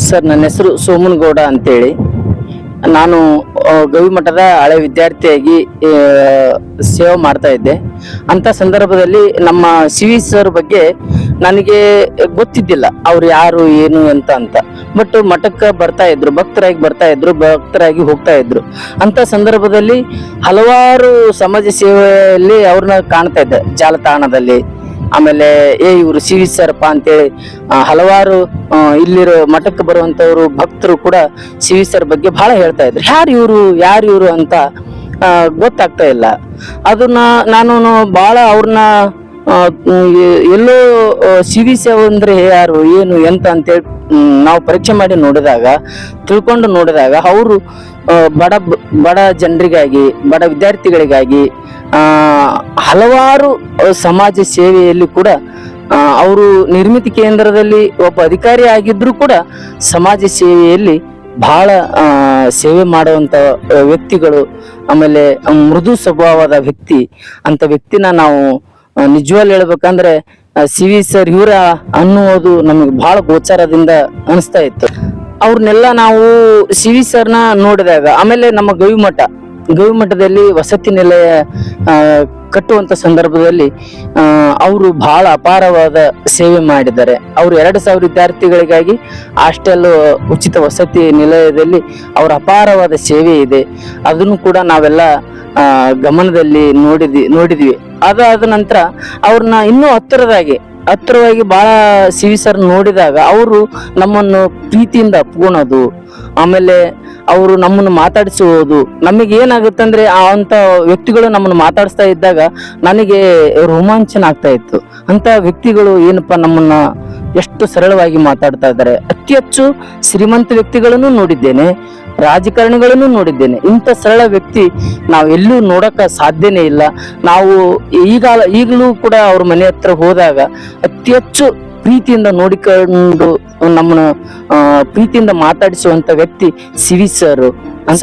Sir, ನನ್ನ ಹೆಸರು ಸೋಮನಗೌಡ ಅಂತೇಳಿ. ನಾನು ಗವಿಮಠದ ಹಳೆ ವಿದ್ಯಾರ್ಥಿಯಾಗಿ ಸೇವೆ ಮಾಡ್ತಾ ಇದ್ದೆ. ಅಂತ ಸಂದರ್ಭದಲ್ಲಿ ನಮ್ಮ ಸಿ.ವಿ. ಸರ್ ಬಗ್ಗೆ ನನಗೆ ಗೊತ್ತಿದ್ದಿಲ್ಲ, ಅವ್ರು ಯಾರು ಏನು ಅಂತ. ಬಟ್ ಮಠಕ್ಕೆ ಬರ್ತಾ ಇದ್ರು, ಭಕ್ತರಾಗಿ ಹೋಗ್ತಾ ಇದ್ರು. ಅಂತ ಸಂದರ್ಭದಲ್ಲಿ ಹಲವಾರು ಸಮಾಜ ಸೇವೆಯಲ್ಲಿ ಅವ್ರನ್ನ ಕಾಣ್ತಾ ಇದ್ದೆ ಜಾಲತಾಣದಲ್ಲಿ. ಆಮೇಲೆ ಇವರು ಸಿ.ವಿ. ಸರಪ್ಪ ಅಂತೇಳಿ ಹಲವಾರು ಇಲ್ಲಿರೋ ಮಠಕ್ಕೆ ಬರುವಂತವ್ರು ಭಕ್ತರು ಕೂಡ ಸಿ.ವಿ. ಸರ್ ಬಗ್ಗೆ ಬಹಳ ಹೇಳ್ತಾ ಇದ್ರು. ಯಾರು ಇವರು ಅಂತ ಗೊತ್ತಾಗ್ತಾ ಇಲ್ಲ. ಅದನ್ನ ನಾನು ಬಹಳ ಅವ್ರನ್ನ ಎಲ್ಲೋ ಸಿ.ವಿ. ಸರ್ ಅಂದ್ರೆ ಯಾರು ಏನು ಎಂತ ಅಂತೇಳಿ ನಾವು ಪರೀಕ್ಷೆ ಮಾಡಿ ತಿಳ್ಕೊಂಡು ನೋಡಿದಾಗ ಅವರು ಬಡ ಜನರಿಗಾಗಿ, ಬಡ ವಿದ್ಯಾರ್ಥಿಗಳಿಗಾಗಿ ಹಲವಾರು ಸಮಾಜ ಸೇವೆಯಲ್ಲಿ ಕೂಡ ಅವರು ನಿರ್ಮಿತಿ ಕೇಂದ್ರದಲ್ಲಿ ಒಬ್ಬ ಅಧಿಕಾರಿ ಆಗಿದ್ರು ಕೂಡ ಸಮಾಜ ಸೇವೆಯಲ್ಲಿ ಬಹಳ ಸೇವೆ ಮಾಡುವಂತ ವ್ಯಕ್ತಿಗಳು. ಆಮೇಲೆ ಮೃದು ಸ್ವಭಾವದ ವ್ಯಕ್ತಿ. ಅಂತ ವ್ಯಕ್ತಿನ ನಾವು ನಿಜವಾಗ್ಲೂ ಹೇಳ್ಬೇಕಂದ್ರೆ ಸಿ.ವಿ. ಸರ್ ಇವರ ಅನ್ನುವುದು ನಮಗೆ ಬಹಳ ಗೋಚಾರದಿಂದ ಅನಿಸ್ತಾ ಇತ್ತು. ಅವ್ರನ್ನೆಲ್ಲ ನಾವು ಸಿ.ವಿ. ಸರ್ನ ನೋಡಿದಾಗ, ಆಮೇಲೆ ನಮ್ಮ ಗವಿಮಠದಲ್ಲಿ ವಸತಿ ನಿಲಯ ಕಟ್ಟುವಂತ ಸಂದರ್ಭದಲ್ಲಿ ಅವರು ಬಹಳ ಅಪಾರವಾದ ಸೇವೆ ಮಾಡಿದ್ದಾರೆ. ಅವರು 2,000 ವಿದ್ಯಾರ್ಥಿಗಳಿಗಾಗಿ ಹಾಸ್ಟೆಲ್ ಉಚಿತ ವಸತಿ ನಿಲಯದಲ್ಲಿ ಅವರ ಅಪಾರವಾದ ಸೇವೆ ಇದೆ. ಅದನ್ನು ಕೂಡ ನಾವೆಲ್ಲ ಗಮನದಲ್ಲಿ ನೋಡಿದ್ವಿ. ಅದಾದ ನಂತರ ಅವ್ರನ್ನ ಇನ್ನೂ ಹತ್ತಿರವಾಗಿ ಬಹಳ ಸಿ.ವಿ. ಸರ್ ನೋಡಿದಾಗ ಅವರು ನಮ್ಮನ್ನು ಪ್ರೀತಿಯಿಂದ ಅಪ್ಕೊಳೋದು, ಆಮೇಲೆ ಅವರು ನಮ್ಮನ್ನು ಮಾತಾಡಿಸುವುದು. ನಮಗೆ ಏನಾಗುತ್ತಂದ್ರೆ ಅಂತ ವ್ಯಕ್ತಿಗಳು ನಮ್ಮನ್ನು ಮಾತಾಡಿಸ್ತಾ ಇದ್ದಾಗ ನನಗೆ ರೋಮಾಂಚನ ಆಗ್ತಾ ಇತ್ತು. ಅಂತ ವ್ಯಕ್ತಿಗಳು ಏನಪ್ಪಾ ನಮ್ಮನ್ನ ಎಷ್ಟು ಸರಳವಾಗಿ ಮಾತಾಡ್ತಾ ಇದ್ದಾರೆ. ಅತಿ ಹೆಚ್ಚು ಶ್ರೀಮಂತ ವ್ಯಕ್ತಿಗಳನ್ನು ನೋಡಿದ್ದೇನೆ, ರಾಜಕಾರಣಿಗಳನ್ನು ನೋಡಿದ್ದೇನೆ. ಇಂಥ ಸರಳ ವ್ಯಕ್ತಿ ನಾವು ಎಲ್ಲೂ ನೋಡಕ ಸಾಧ್ಯನೇ ಇಲ್ಲ. ನಾವು ಈಗಲೂ ಕೂಡ ಅವ್ರ ಮನೆ ಹತ್ರ ಹೋದಾಗ ಅತಿ ಹೆಚ್ಚು ಪ್ರೀತಿಯಿಂದ ನೋಡಿಕೊಂಡು ನಮ್ಮನ್ನ ಪ್ರೀತಿಯಿಂದ ಮಾತಾಡಿಸುವಂತ ವ್ಯಕ್ತಿ ಸಿ.ವಿ. ಸರ್.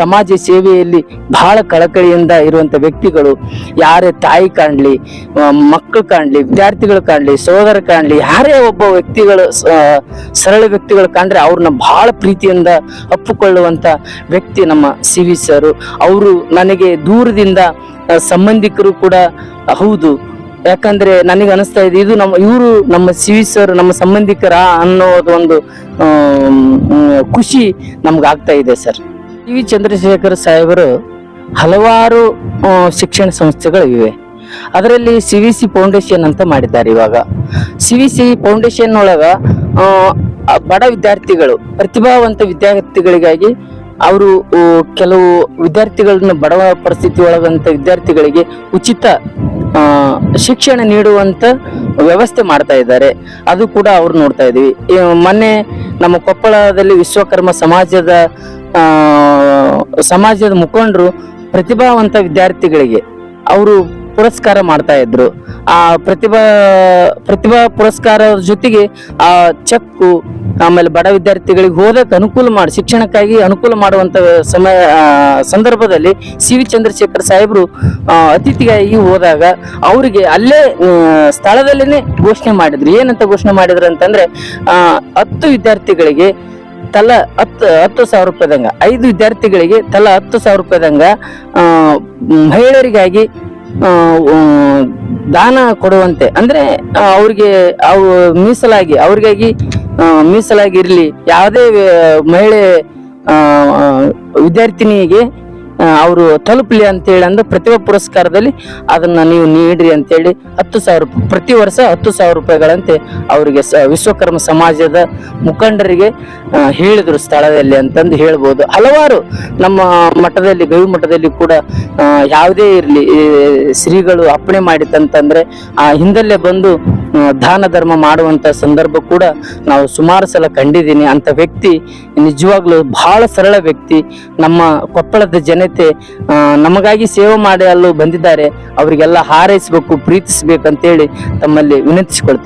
ಸಮಾಜ ಸೇವೆಯಲ್ಲಿ ಬಹಳ ಕಳಕಳಿಯಿಂದ ಇರುವಂತ ವ್ಯಕ್ತಿಗಳು. ಯಾರೇ ತಾಯಿ ಕಾಣ್ಲಿ, ಮಕ್ಕಳು ಕಾಣ್ಲಿ, ವಿದ್ಯಾರ್ಥಿಗಳು ಕಾಣ್ಲಿ, ಸಹೋದರ ಕಾಣ್ಲಿ, ಯಾರೇ ಒಬ್ಬ ವ್ಯಕ್ತಿಗಳು ಸರಳ ವ್ಯಕ್ತಿಗಳು ಕಾಣ್ರೆ ಅವ್ರನ್ನ ಬಹಳ ಪ್ರೀತಿಯಿಂದ ಅಪ್ಪಿಕೊಳ್ಳುವಂತ ವ್ಯಕ್ತಿ ನಮ್ಮ ಸಿ.ವಿ. ಸರ್. ಅವರು ನನಗೆ ದೂರದಿಂದ ಸಂಬಂಧಿಕರು ಕೂಡ ಹೌದು. ಯಾಕಂದ್ರೆ ನನಗೆ ಅನಿಸ್ತಾ ಇದೆ ಇವರು ನಮ್ಮ ಸಿ.ವಿ. ಸರ್ ನಮ್ಮ ಸಂಬಂಧಿಕರ ಅನ್ನೋದೊಂದು ಖುಷಿ ನಮ್ಗಾಗ್ತಾ ಇದೆ ಸರ್. ಟಿ.ವಿ. ಚಂದ್ರಶೇಖರ್ ಸಾಹೇಬರು ಹಲವಾರು ಶಿಕ್ಷಣ ಸಂಸ್ಥೆಗಳು ಇವೆ. ಅದರಲ್ಲಿ ಸಿ.ವಿ.ಸಿ ಫೌಂಡೇಶನ್ ಅಂತ ಮಾಡಿದ್ದಾರೆ. ಇವಾಗ ಸಿ.ವಿ.ಸಿ ಫೌಂಡೇಶನ್ ಒಳಗ ಬಡ ವಿದ್ಯಾರ್ಥಿಗಳು, ಪ್ರತಿಭಾವಂತ ವಿದ್ಯಾರ್ಥಿಗಳಿಗಾಗಿ ಅವರು ಕೆಲವು ವಿದ್ಯಾರ್ಥಿಗಳನ್ನ ಬಡವ ಪರಿಸ್ಥಿತಿ ಒಳಗಂತ ವಿದ್ಯಾರ್ಥಿಗಳಿಗೆ ಉಚಿತ ಶಿಕ್ಷಣ ನೀಡುವಂತ ವ್ಯವಸ್ಥೆ ಮಾಡ್ತಾ ಇದ್ದಾರೆ. ಅದು ಕೂಡ ಅವ್ರು ನೋಡ್ತಾ ಇದೀವಿ. ಮೊನ್ನೆ ನಮ್ಮ ಕೊಪ್ಪಳದಲ್ಲಿ ವಿಶ್ವಕರ್ಮ ಸಮಾಜದ ಮುಖಂಡರು ಪ್ರತಿಭಾವಂತ ವಿದ್ಯಾರ್ಥಿಗಳಿಗೆ ಅವರು ಪುರಸ್ಕಾರ ಮಾಡ್ತಾ ಇದ್ರು. ಆ ಪ್ರತಿಭಾ ಪುರಸ್ಕಾರದ ಜೊತೆಗೆ ಆ ಚೆಕ್ಕು, ಆಮೇಲೆ ಬಡ ವಿದ್ಯಾರ್ಥಿಗಳಿಗೆ ಓದಕ್ಕೆ ಶಿಕ್ಷಣಕ್ಕಾಗಿ ಅನುಕೂಲ ಮಾಡುವಂತ ಸಂದರ್ಭದಲ್ಲಿ ಸಿ.ವಿ. ಚಂದ್ರಶೇಖರ್ ಸಾಹೇಬರು ಅತಿಥಿಯಾಗಿ ಹೋದಾಗ ಅವರಿಗೆ ಅಲ್ಲೇ ಸ್ಥಳದಲ್ಲಿನೇ ಘೋಷಣೆ ಮಾಡಿದ್ರು. ಏನಂತ ಘೋಷಣೆ ಮಾಡಿದ್ರು ಅಂತಂದ್ರೆ 10 ವಿದ್ಯಾರ್ಥಿಗಳಿಗೆ ತಲಾ 10,000 ರೂಪಾಯಿದಂಗ, 5 ವಿದ್ಯಾರ್ಥಿಗಳಿಗೆ ತಲಾ 10,000 ರೂಪಾಯಿದಂಗ ಮಹಿಳೆಯರಿಗಾಗಿ ದಾನ ಕೊಡುವಂತೆ, ಅಂದ್ರೆ ಅವ್ರಿಗೆ ಮೀಸಲಾಗಿ ಇರ್ಲಿ, ಯಾವುದೇ ಮಹಿಳೆ ವಿದ್ಯಾರ್ಥಿನಿಗೆ ಅವರು ತಲುಪಲಿ ಅಂತೇಳಿ ಅಂದ್ರೆ ಪ್ರತಿಭಾ ಪುರಸ್ಕಾರದಲ್ಲಿ ಅದನ್ನ ನೀವು ನೀಡ್ರಿ ಅಂತೇಳಿ 10,000 ರೂಪಾಯಿ ಪ್ರತಿ ವರ್ಷ 10,000 ರೂಪಾಯಿಗಳಂತೆ ಅವರಿಗೆ ವಿಶ್ವಕರ್ಮ ಸಮಾಜದ ಮುಖಂಡರಿಗೆ ಹೇಳಿದ್ರು ಸ್ಥಳದಲ್ಲಿ ಅಂತಂದು ಹೇಳ್ಬೋದು. ಹಲವಾರು ನಮ್ಮ ಮಠದಲ್ಲಿ, ಗವಿಮಠದಲ್ಲಿ ಕೂಡ ಯಾವುದೇ ಇರಲಿ ಶ್ರೀಗಳು ಅಪ್ಪಣೆ ಮಾಡಿತಂತಂದ್ರೆ ಹಿಂದಲ್ಲೇ ಬಂದು ದಾನ ಧರ್ಮ ಮಾಡುವಂತ ಸಂದರ್ಭ ಕೂಡ ನಾವು ಸುಮಾರು ಸಲ ಕಂಡಿದ್ದೀನಿ. ಅಂತ ವ್ಯಕ್ತಿ ನಿಜವಾಗ್ಲೂ ಬಹಳ ಸರಳ ವ್ಯಕ್ತಿ. ನಮ್ಮ ಕೊಪ್ಪಳದ ಜನತೆ ನಮಗಾಗಿ ಸೇವೆ ಮಾಡಲು ಬಂದಿದ್ದಾರೆ. ಅವರಿಗೆಲ್ಲ ಹಾರೈಸಬೇಕು, ಪ್ರೀತಿಸಬೇಕಂತೇಳಿ ತಮ್ಮಲ್ಲಿ ವಿನಂತಿಸಿಕೊಳ್ತೇವೆ.